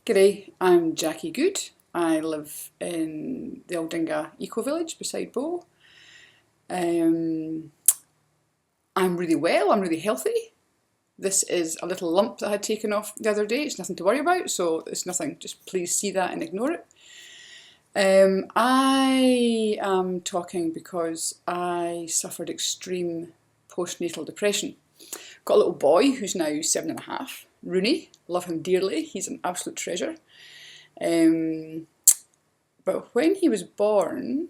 G'day, I'm Jacqui Good. I live in the Aldinga Eco Village beside Bow. Um, I'm really well, I'm really healthy. This is a little lump that I had taken off the other day. It's nothing to worry about, so it's nothing, just please see that and ignore it. I am talking because I suffered extreme postnatal depression. Got a little boy who's now 7.5, Rooney. Love him dearly, he's an absolute treasure. But when he was born,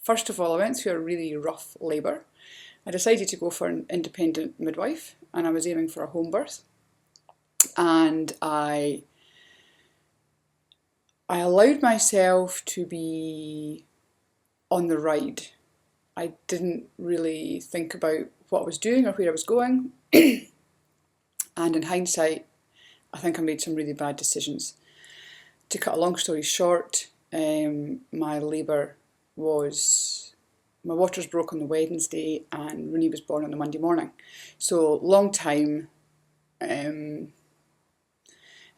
first of all, I went through a really rough labour. I decided to go for an independent midwife and I was aiming for a home birth. And I allowed myself to be on the ride. I didn't really think about what I was doing or where I was going. And in hindsight, I think I made some really bad decisions. To cut a long story short, my waters broke on the Wednesday and Rooney was born on the Monday morning. So long time, and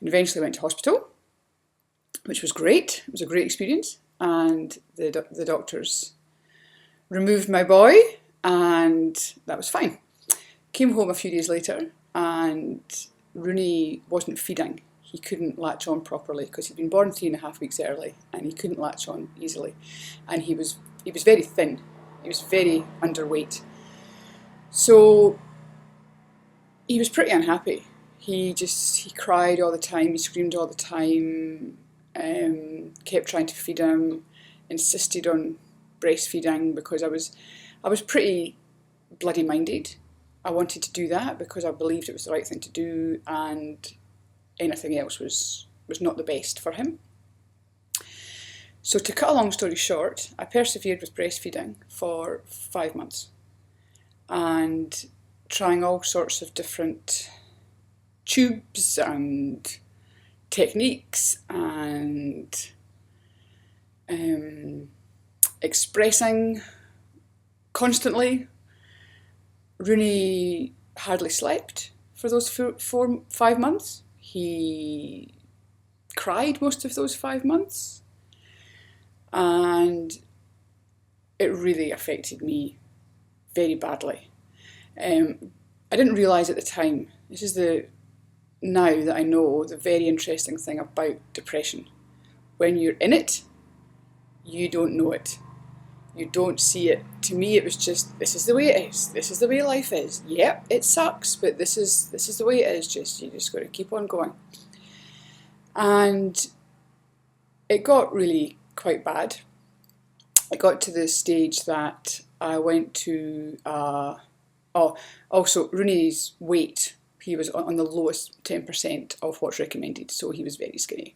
eventually went to hospital, which was great. It was a great experience. And the doctors removed my boy and that was fine. Came home a few days later and Rooney wasn't feeding. He couldn't latch on properly because he'd been born 3.5 weeks early and he couldn't latch on easily. And he was very thin. He was very underweight. So he was pretty unhappy. He cried all the time, he screamed all the time, kept trying to feed him, insisted on breastfeeding because I was pretty bloody minded. I wanted to do that because I believed it was the right thing to do and anything else was not the best for him. So to cut a long story short, I persevered with breastfeeding for 5 months and trying all sorts of different tubes and techniques and expressing constantly. Rooney hardly slept for those 5 months. He cried most of those 5 months and it really affected me very badly. I didn't realise at the time, this is now that I know the very interesting thing about depression. When you're in it, you don't know it. You don't see it. To me, it was just, this is the way it is. This is the way life is. Yep, it sucks, but this is the way it is. You just got to keep on going. And it got really quite bad. It got to the stage that I went to, also Rooney's weight, he was on the lowest 10% of what's recommended, so he was very skinny.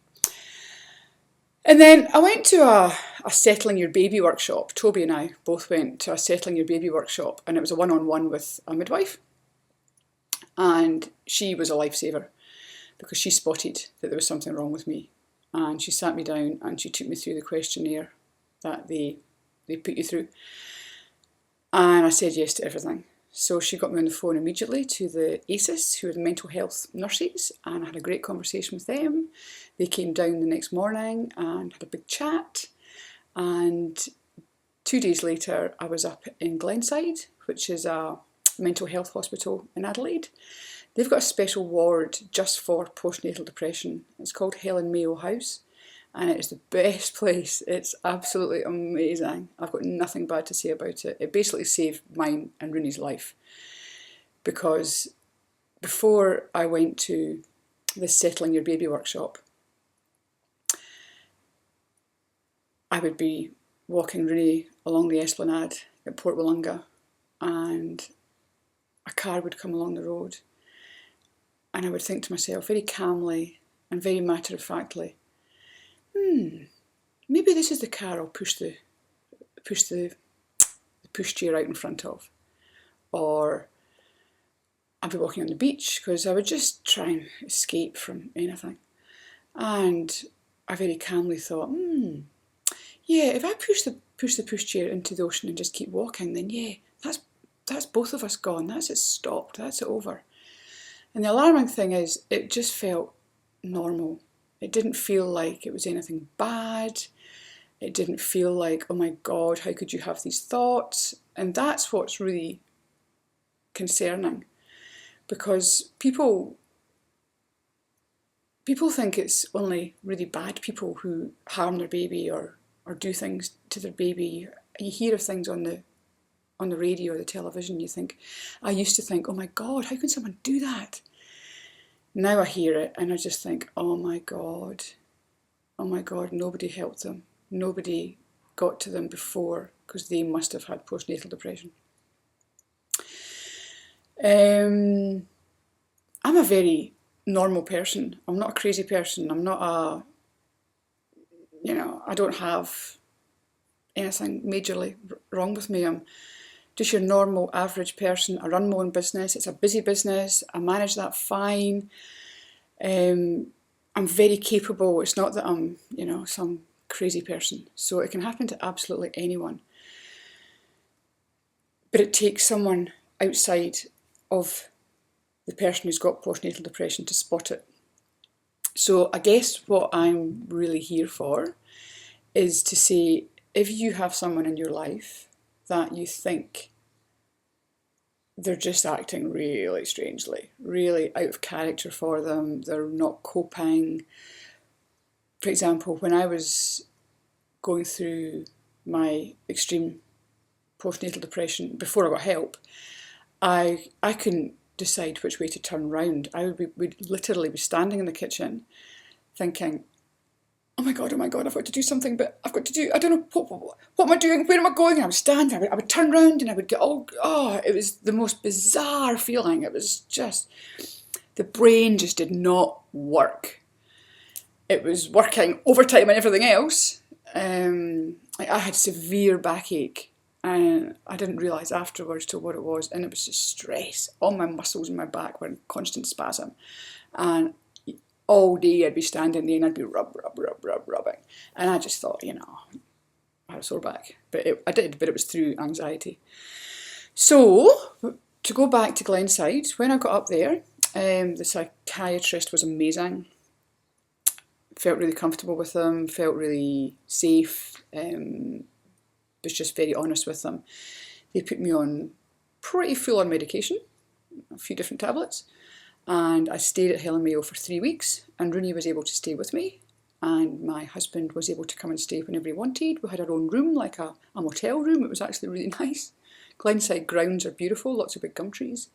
And then I went to a Settling Your Baby workshop. Toby and I both went to a Settling Your Baby workshop and it was a one-on-one with a midwife. And she was a lifesaver because she spotted that there was something wrong with me. And she sat me down and she took me through the questionnaire that they put you through. And I said yes to everything. So she got me on the phone immediately to the ACEs, who are the mental health nurses, and I had a great conversation with them. They came down the next morning and had a big chat. And 2 days later, I was up in Glenside, which is a mental health hospital in Adelaide. They've got a special ward just for postnatal depression. It's called Helen Mayo House. And it is the best place. It's absolutely amazing. I've got nothing bad to say about it. It basically saved mine and Rooney's life. Because before I went to this Settling Your Baby workshop, I would be walking Rooney along the esplanade at Port Wollonga and a car would come along the road and I would think to myself very calmly and very matter-of-factly, maybe this is the car I'll push the pushchair out in front of. Or I'd be walking on the beach because I would just try and escape from anything. And I very calmly thought, yeah, if I push the pushchair into the ocean and just keep walking, then yeah, that's both of us gone. That's it stopped. That's it over. And the alarming thing is, it just felt normal. It didn't feel like it was anything bad. It didn't feel like, oh my God, how could you have these thoughts? And that's what's really concerning, because people think it's only really bad people who harm their baby or do things to their baby. You hear of things on the radio or the television, I used to think, oh my God, how can someone do that? Now I hear it and I just think, oh my God, nobody helped them. Nobody got to them before, because they must have had postnatal depression. I'm a very normal person. I'm not a crazy person. I'm not I don't have anything majorly wrong with me. I'm just your normal average person. I run my own business. It's a busy business. I manage that fine. I'm very capable. It's not that I'm, some crazy person. So it can happen to absolutely anyone. But it takes someone outside of the person who's got postnatal depression to spot it. So I guess what I'm really here for is to say, if you have someone in your life that you think they're just acting really strangely, really out of character for them, they're not coping. For example, when I was going through my extreme postnatal depression, before I got help, I couldn't decide which way to turn round. Would literally be standing in the kitchen thinking, oh my God, I've got to do something, but I don't know, what am I doing, where am I going? And I would stand, I would turn round and I would get it was the most bizarre feeling. It was just, the brain just did not work. It was working overtime and everything else. I had severe backache, and I didn't realise afterwards to what it was, and it was just stress. All my muscles in my back were in constant spasm, and all day I'd be standing there and I'd be rubbing, and I just thought, I had a sore back, but it was through anxiety. So to go back to Glenside, when I got up there, the psychiatrist was amazing. Felt really comfortable with them, felt really safe, was just very honest with them. They put me on pretty full on medication, a few different tablets, and I stayed at Helen Mayo for 3 weeks, and Rooney was able to stay with me, and my husband was able to come and stay whenever he wanted. We had our own room, like a motel room. It was actually really nice. Glenside grounds are beautiful, lots of big gum trees,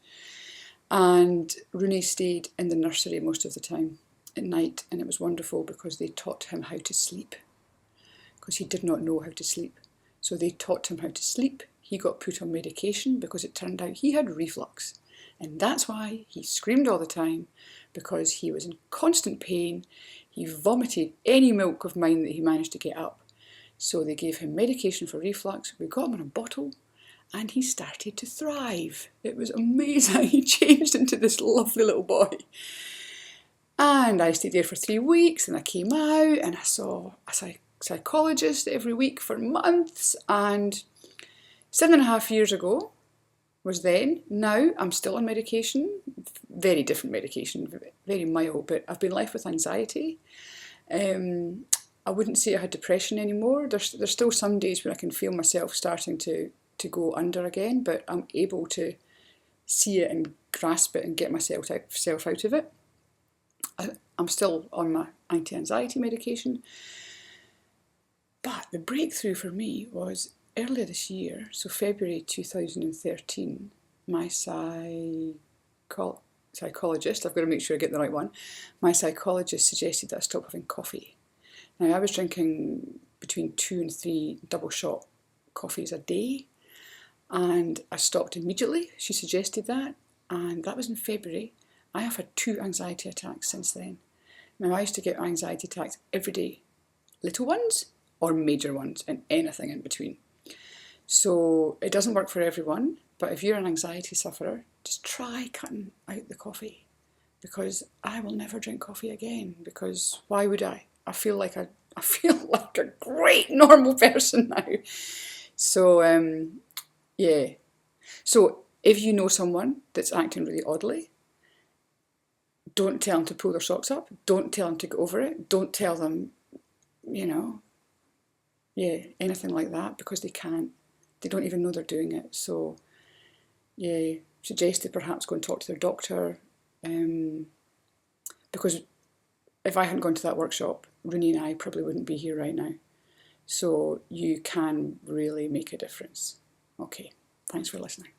and Rooney stayed in the nursery most of the time at night, and it was wonderful because they taught him how to sleep, because he did not know how to sleep. So they taught him how to sleep. He got put on medication because it turned out he had reflux, and that's why he screamed all the time, because he was in constant pain. He vomited any milk of mine that he managed to get up. So they gave him medication for reflux. We got him in a bottle, and he started to thrive. It was amazing. He changed into this lovely little boy. And I stayed there for 3 weeks, and I came out and I saw a psychologist every week for months. And 7.5 years ago was then. Now I'm still on medication, very different medication, very mild, but I've been left with anxiety. I wouldn't say I had depression anymore. There's still some days when I can feel myself starting to go under again, but I'm able to see it and grasp it and get myself out of it. I'm still on my anti-anxiety medication. But the breakthrough for me was earlier this year, so February 2013, my psychologist, I've got to make sure I get the right one, my psychologist suggested that I stop having coffee. Now, I was drinking between 2 and 3 double shot coffees a day, and I stopped immediately. She suggested that, and that was in February. I have had 2 anxiety attacks since then. Now, I used to get anxiety attacks every day, little ones or major ones, and anything in between. So it doesn't work for everyone, but if you're an anxiety sufferer, just try cutting out the coffee, because I will never drink coffee again, because why would I? I feel like a great normal person now. So, yeah. So if you know someone that's acting really oddly, Don't tell them to pull their socks up. Don't tell them to get over it. Don't tell them, anything like that, because they can't. They don't even know they're doing it. So, suggest they perhaps go and talk to their doctor, because if I hadn't gone to that workshop, Rooney and I probably wouldn't be here right now. So you can really make a difference. Okay, thanks for listening.